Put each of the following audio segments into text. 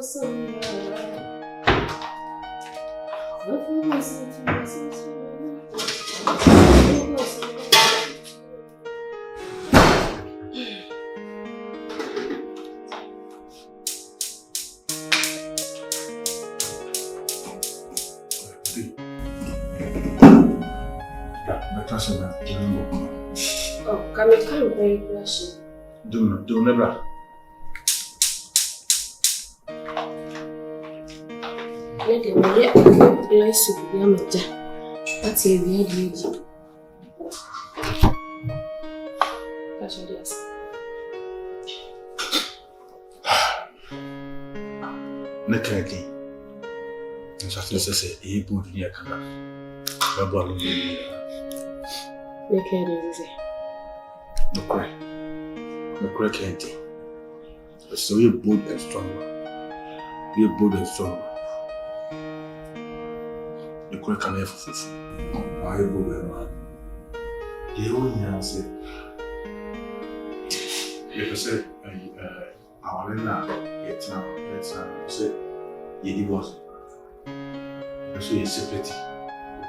Oh, come very question. Do never. Let them get nice to be a matter. That's a very lady. That's what it is. Nakagi. And so I say, he put in your car. No cry. No cry, can't you? So you're bold and strong. You're bold and strong. You cry can have fufu. I bold and man. You only answer. You say, our Lena, it's now, say, you divorce. So you're separate.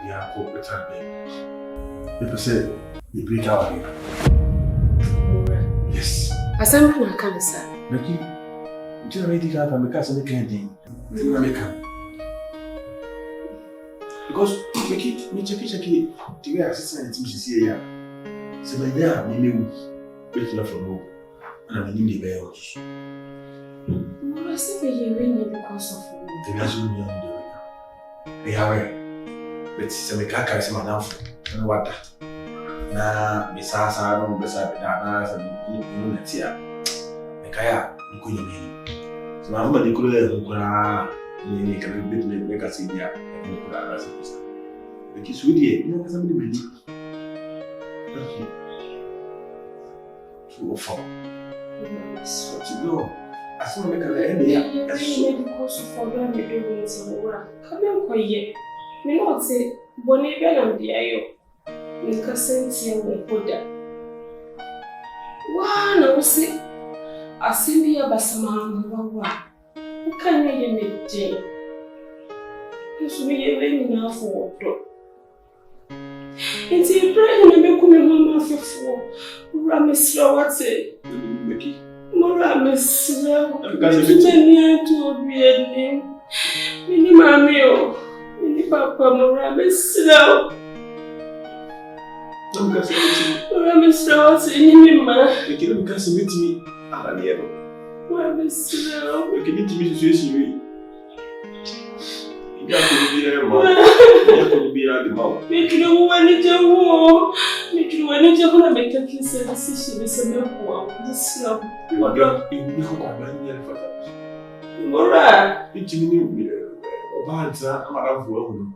We are corporate and people say, you break our here. Yes. As I'm not coming, sir. Becky, you already have a because of the candy. Because Becky, me check the way assistant to see here. So my dear, me wait for no. And I'm in the bells. I say we win because of the reason we are doing. They are, but some caca is my downfall. And what that? Na misasa no besa na sa ni tia e kaya nko yemi so ma mba dikulo e nkura ni ka bit me ka si dia e nkura na sa bisa e ki sudi e no ka sa mi di so fo so ti go aso me ka le e ya e because for them me do it so ora ka me ko ye me no say boni be na dia yo Nka senti ya mpoda. Wana usi asimbi ya basama mwawa. Ukanye yemeje. Yesumi yewe na foto. Inti Ibrahim amekume mama fefu. Ramesra wate. Becky. Mora mesra. Meni yetu obieni. Mini mamio. Mini papa mora mesra. Não me cansa de Ora mesra wate ni mama. Becky, não me cansa de mim. Alaniero. Ora mesra. Becky, nem me suicide. Ya kunibira ma. Ya kunibira di Mawu. Mikiro wani jawo. Mikiro wani jawo na beka kisa sisi beseme kwa. Disla. Wada ni ko kwa bani ya fata. Mora. Ichini obanza amara vuwa huno.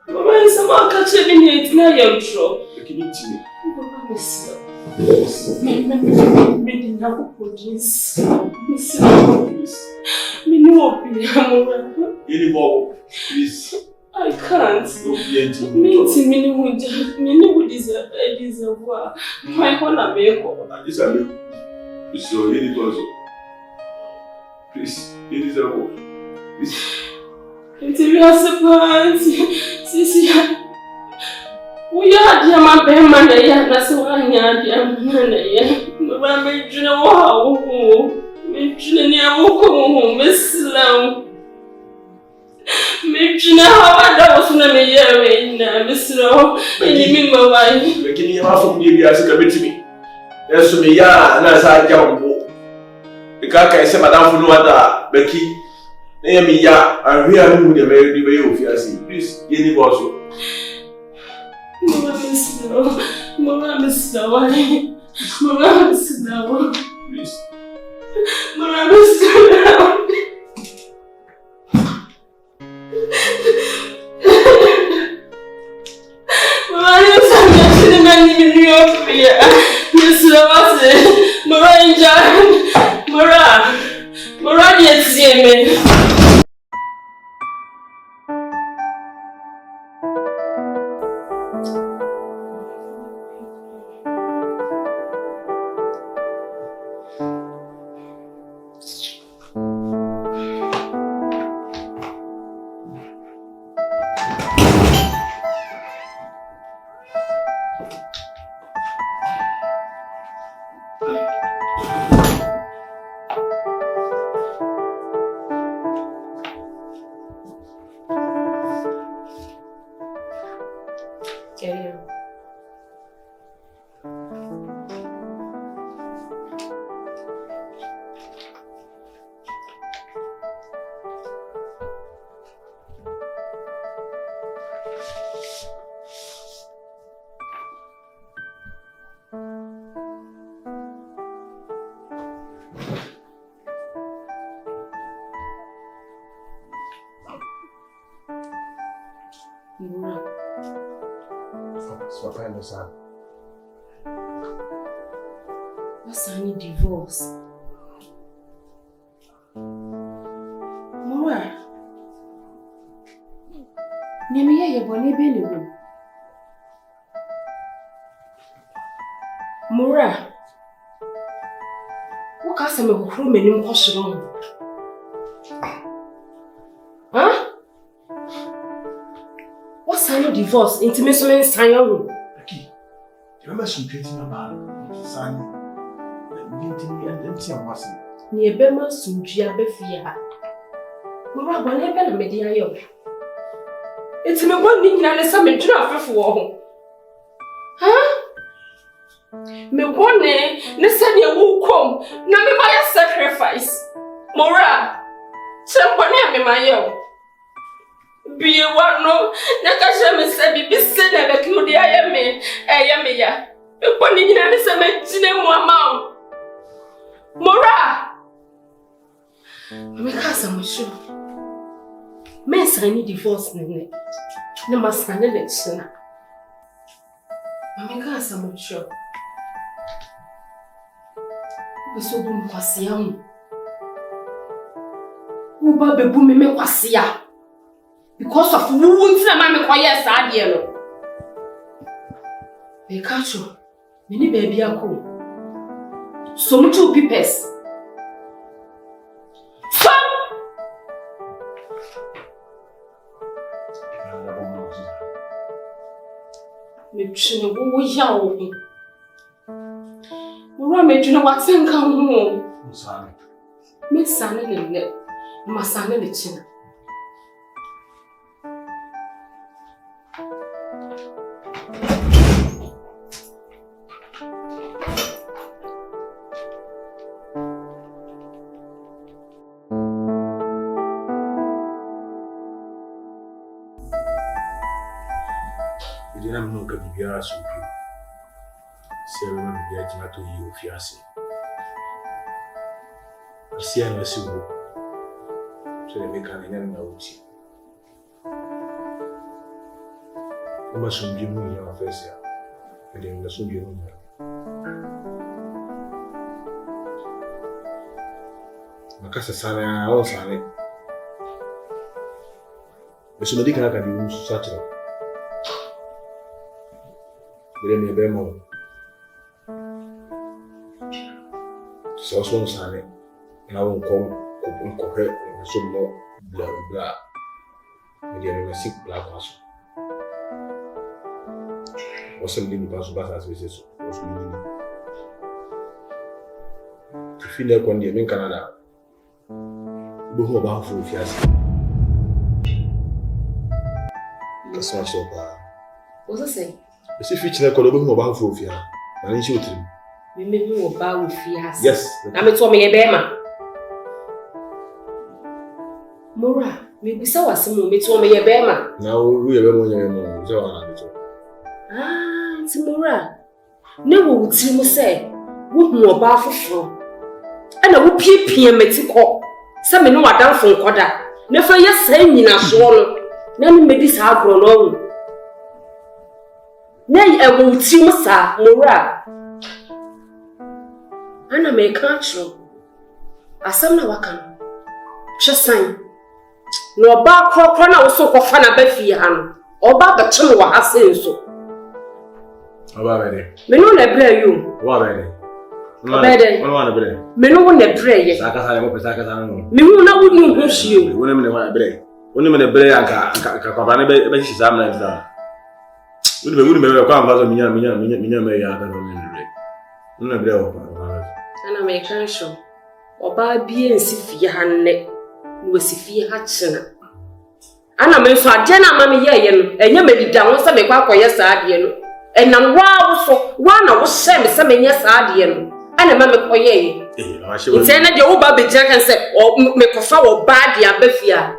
Mama isama akache bini itina yotro. Lakini ichini. Mama mesla. Mimi ndako police. Mesla police. Mini opi amora. Ele Mawu. Please. I can't. Mini would deserve what? My honor, Beko. I deserve it. So, it was. Please, it is a wolf. Please. Until you are surprised, Sissy. We are dear, my bear, that's why I am dear. My major, wow. Major, near Woko, Miss Slow. Mijina hawada wasuna meyewe na misro enimi mawai lakini ya mafu mdibi asika betimi yesu me ya na sa jambo ikaka ese madam funu wada Becky na ya mi ya ahia mu de me di be ofiasi please yeni boso mama misro wai mama misro please mama misro Yes, sir. What's any divorce? Mura. Nemiya yebone benu. Mura. What can some of whom many wrong? Huh? What's any divorce? Intimacy sign your Becky, you remember some creating a man? Sign. Near Bema Sunjia Befia. Mura, one ever media yo. It's me one thing and a summer draft for. Huh? Me one day, Nassania will come, Nami by a sacrifice. Mura, someone me my yo. Be a one no, Nakasha Sabi, be sent and a cutie I am ya. Upon the innocent Mama. Mora! My cousin was sure. Men sign divorce, Nene. No must sign election. My cousin was sure. We so boom was young. Who baby boom me was ya? Because of wounds, and mamma quiet sad yellow. They catch you. Many baby are cool. Some 2 peepers. Some. Me chine wo yawo. Mura me juna watsen kan ho. Musane. Me sane le. Ma sane le china. I'm not going to be a soup. Seven get not to you, Fiassi. I see I'm a soup. So they make an enemy out. You must soon give me your face here. And then the soon you know. Macassa Sana, all Sally. The Sumadi can have you such a. Bire me be mo. So sane. Na won ko hwe so mo bla. Me dia me sik bla kwaso. O se me ni paso basa se so. O so ni. Tu fine ko ndi me Canada. Bo ho ba fu fiasi. Kasa so ba. What's I say? Si feature na kodo bo ba fu fia. Na ni shi otrim. Me me wo ba wo fiasi. Yes. Na me to me ye be ma. Mura, me bisa wasemu me to me ye be ma. Na wo ye be mo nye mo, je wa na be to. Ah, ti Mura. Ne wo wutiri mu se, wo hu oba afoforo. Ana wo piepie meti ko. Se me no wadanfo nkoda. Ne fa ye sai nyina so no. Na me medi sa agro no. Ne wo wutiri mu sa, Mura. Ana me kancho. Asam na waka no. Hwesan. No oba kokro na wo so kofa na ba fie ha no. Oba ba chim wa hasen so. Oba bede. Me no na bra you. Oba bede. Bede. Ono na bede. Me no na bra ye. Saka sa mo pesa ka sa no. Me hu na wonu hu hie. Woni me na bede. Woni me na bede anka kwa ba be shi sam na nza. Woni me kwa ambazo minya me ya ka no me bede. Woni na bede o. Ana me kan sho. Oba bie nsi fie ha nne. Wo si fie ha chena. Ana me so ade na ma me ye no. Enya me dida ho se me kwa akoye sa ade no. Enam wa wo so wa na wo hye me se me nya sa ade no. Ana ma me koye. Nti na de wo ba be gya kan se me kofa wo ba de abafia.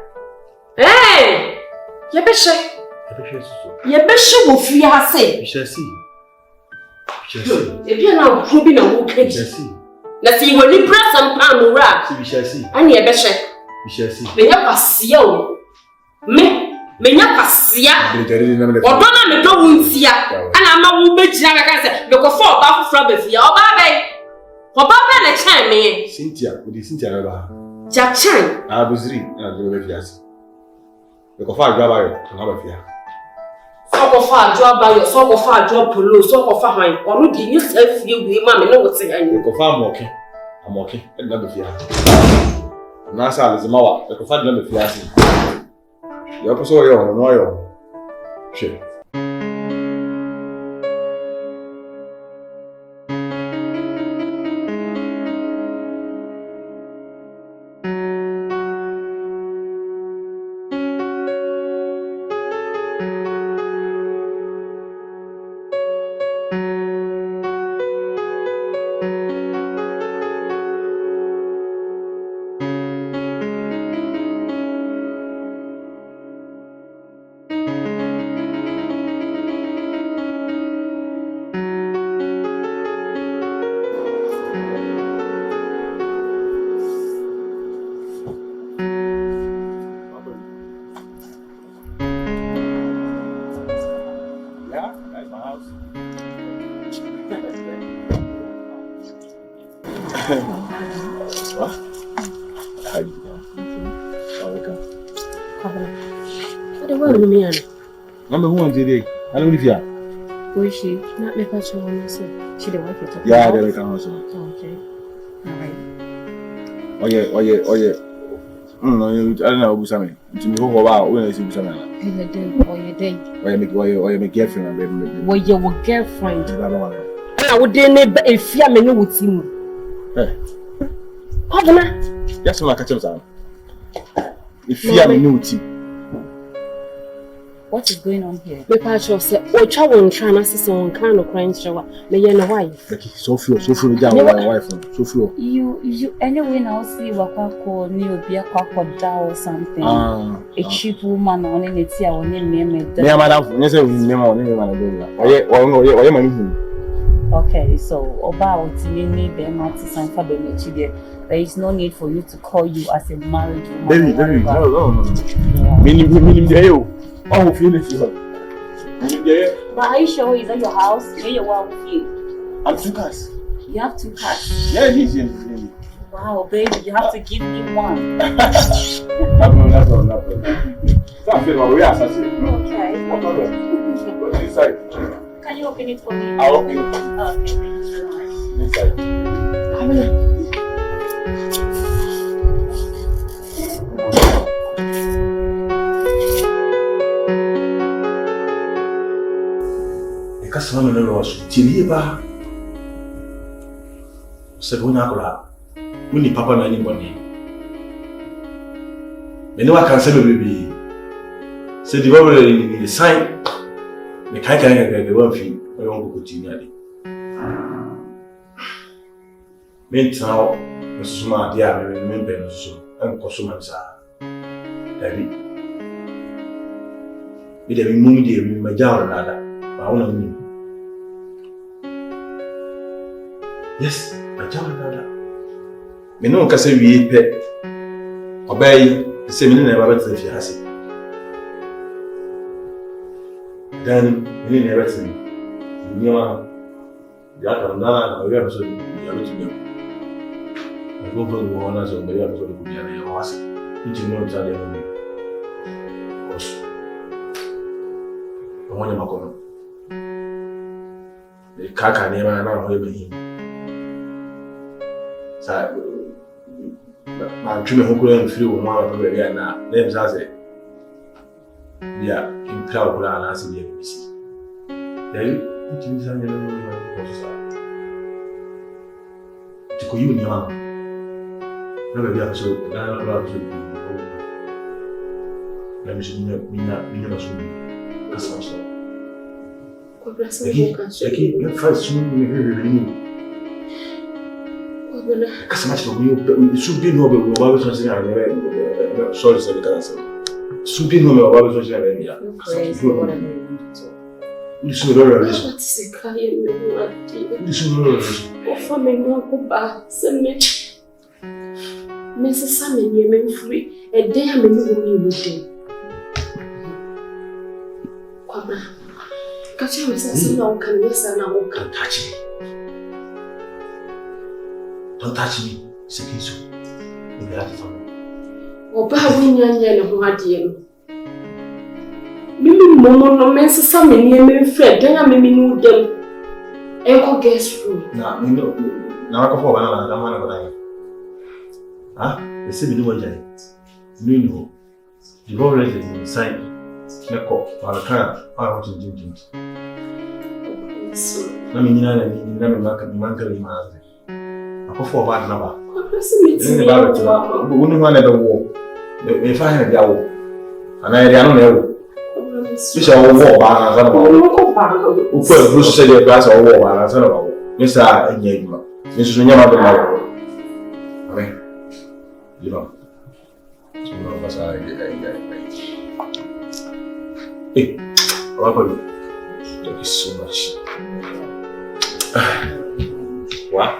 Ye be hye. Ye be hye wo fie ha se. E bia na wo bi na wo keji. Na si wo ni pressam pa Mura. Si bi hye. Ani ye be hye. Me nya kwasia o. Me Menya kwasia. Odona me do wuntia. Ana ma wo bejira ka say me ko for oba fufra ba fia. Oba be na chan me. Cynthia, we di Cynthia ba. Ja chan. Abuzri na do be fiase. Me ko fa agba ba yo, na ba fia. So ko fa ajo abayo, so ko fa ajo polo, so ko fa han. Onu di ni self you we ma me no wote han. Me ko fa amoke. Amoke, e na be fia. Na sa lezimawa, me ko fa na be fiase. Yo poso yo, no yo. Che. Number 1 today. I don't live here. Who is she? Not me catch her on so. She the wife you Yeah, they like house. Okay. Alright. Oh yeah. No, I don't know who Sammy. To me who about when I see Sammy. Oh, you make girlfriend baby. Well, your girlfriend. I would then if you me no with him. Hey. Governor. Yes, I catch him. If you me no with him. What is going on here? Me pa cho say o twa won twa na sese won kan no kran chewa me ye no wife. Becky, so few down my wife. So few. You anyway now see wakako ni obi akwa da or something. A cheap woman on in it here on in me. Me madam, you say we name on in man. Oye mami. Okay, so oba otini be ma to sign for the there is no need for you to call you as a married woman. Baby, no. Minim dey yo. Oh, finish you. But are you sure is that your house? Where you are with you? I'm 2 cars. You have 2 cars? Yeah, he's in. Wow, baby, you have to give me one. No problem. Stop feeling we are assassin. Okay. No problem. Go inside. Can you open it for me? I'll open it. Okay, thank you so much. Inside. Come on. Kasama me no was tiri ba. Se bonya akora. Woni papa na ni boni. Me no aka se baby. Se di baba ni sign. Me kai the one fi. O yon go continue ade. Me ntao me suma dia me be no so. En ko suma sa. Dabi. Me de me mu di me majawo nada. Ba wona ni. Yes, I tell you that. Me no ka say we pe. Obey, say me na ba better fi hase. Dan me na better. Ni ma ya ka na we so ya better me. I go for the one so be ya so the kuya na ya wase. Nti no ta de me. Os. Omo nya makono. E kaka ne ma na ho be sa ma tweme ho kura mfiri wo ma ba bia na dem sa se bia impra kura na se bia bisi dai tin sa ne no ko sa ti ko yu ni ma na ba bia so na ba so na mi se ni na so ka sa so ko blessa mo ka so ki me fa so ni ni Kasama chito you subi no be baba so se na sorry say the say subi no me baba so se na be ya you so no relation se kai me no ati you so no relation o fa me no ko ba se me se sa me ni me free e dey am me no go me no dey Catch me, say no can yes and no can touch me. Don't touch me. Say so. You got it on. Oba winyanya ho ade no. Mimi momo no mense sa me ni me friend dan ya mimi ni udem. Enko guest room. Na me no. Na ka fo bana na ma na bana. Ah, we say me no wanja. No. The government is inside. Neko, alaka, want to do. Na me nyina na me maka le maazi. Akofo ba na ba. Ni ba beto. Woni ho na be wo. Me fa na dia wo. Ana area no na wo. Bisha wo wo ba na za na ba. Uko e bruce se de class wo ba na za na ba wo. Misa enya eduma. Misu nya ma be na wo. Amen. Liba. No pasa Hey, welcome. Thank you so much. What?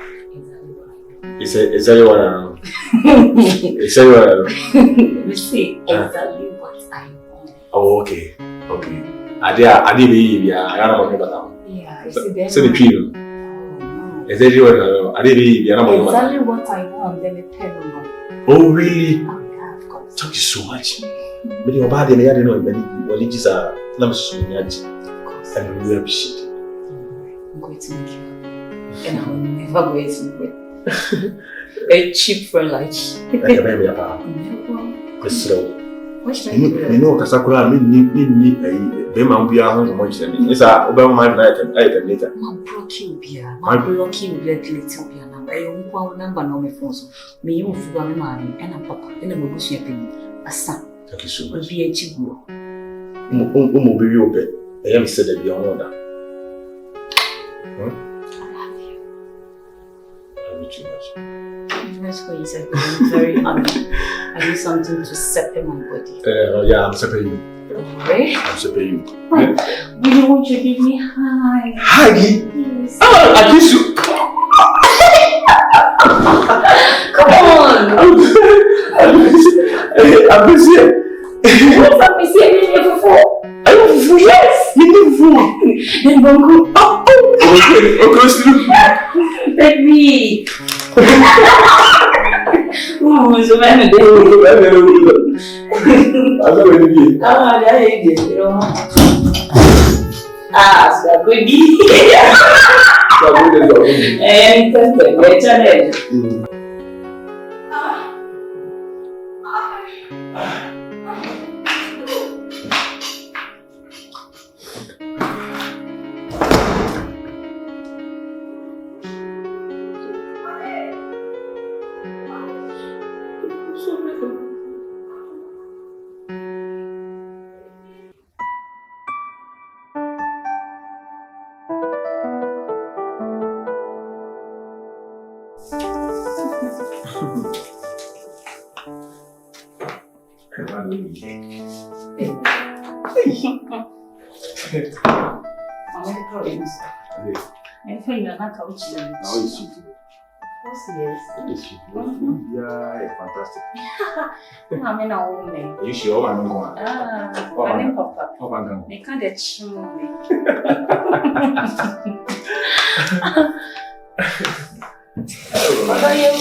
Is that what I know? Is that what I know? You see exactly what I want. Oh, okay. I did believe, yeah. I don't know about Yeah, you see that. So the tree. Oh, no. Exactly what I know. I did believe, yeah. Exactly what I want, then the pen. Oh, really? Oh, yeah, of course. Thank you so much. But your body, I don't know. When it is a number so much, I really appreciate it. I'm going to make you happy. And I will never go with a cheap friend like you. Never. What should I do? You know, Kasakura, me Bema Bia, how much then? It's a Obama my item later. My blocking beer, my blocking beer, little beer number. I won't number no me phone. Me, you forgot my money, and I'm Papa, and I'm going to a son. Thank you so much. Be a cheap girl. Be open. I am said that beyond order. I love you. I love you too much. That's what you said. I'm very happy. I need something to settle my body. Yeah, I'm separating you. Right? I'm separating you. Will you want to give me high? Huggy? Yes. Oh, I kiss you. Come on! I'm busy. What's up, Miss Yemi? Are you full? Yes! You need food. Then Bongo. Okay, sleep. Baby! Ooh, so many days. I'm not ready. Ah, there you go. Ah, so good. And that's Fantastic. I'm in a woman. You sure I'm going? I'm in Papa. They can't chew me. What are you?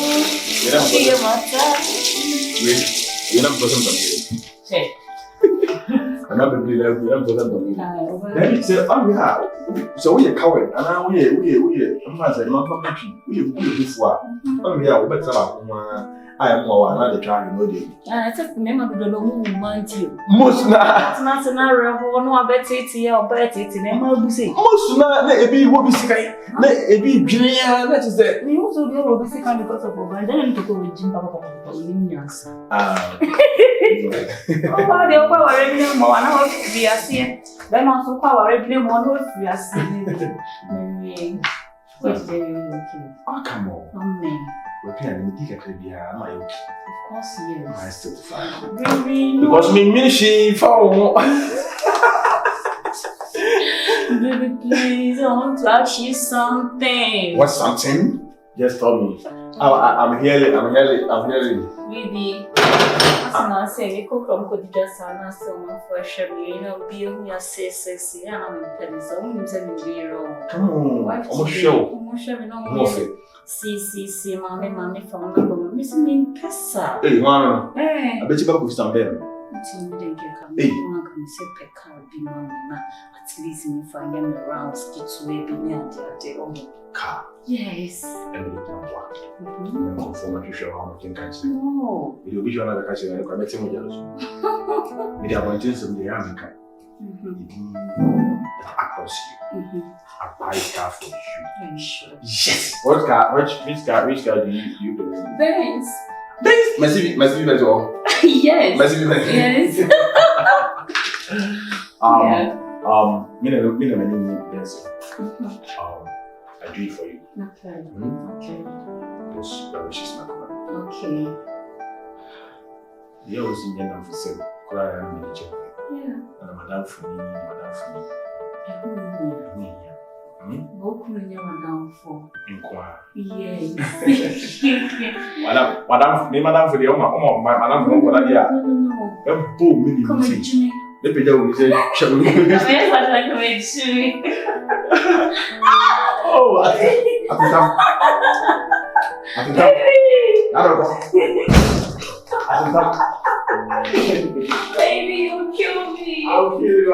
You're not person to me. I'm not going to person to me. Then he said, oh, yeah. So we are coward. And now we I'm not saying, I'm not going we before. Oh, yeah, we better. I am more another child, you know. I just remember the long month you. Most not scenario, no, I bet it's here, bet it's in a say. Most not, let it will be sick. Let it be Julia, that is that. We also do all this kind because of I didn't to go with Jim Papa. Ah, they are already more. I know we are seeing them also already more. We are seeing what's the looking? oh, come on. Amen. We're playing the ticket. Am I okay? Of course, yes. I still fine. Baby, Because me, she found. Baby, please, I want to ask you something. What's something? Just tell me. I'm hearing. Baby, as I say, we cook from good just and so much for sure. You know, be who you say, and I'm in Paris. I won't tell you wrong. Come on. I'm sure. We know. See, mommy, from the woman. Miss me, Pessa. Hey, man. I bet you back with some better. Hey, you want to say Pekka be mommy, at least if I am around, skits way be near the car. Yes. And we can work. Conform to show how much you can say. No. You'll be sure that I can say that I'm making jealous. With the abundance of the America. I promise you. I buy a car for you. I'm sure. Yes. What car? Which car do you do? Benz. Merci, that's all. Yes. Merci. Yes. I do it for you. Okay. Those wishes, my God. Okay. You always in the for sale. Cry and manage. Yeah. Madame for me. Madame for. Inquire. Yes. Madame for the Madame for that year. No. Come and Jimmy. Let me know. Oh, I think Baby, you kill me. I'll kill you.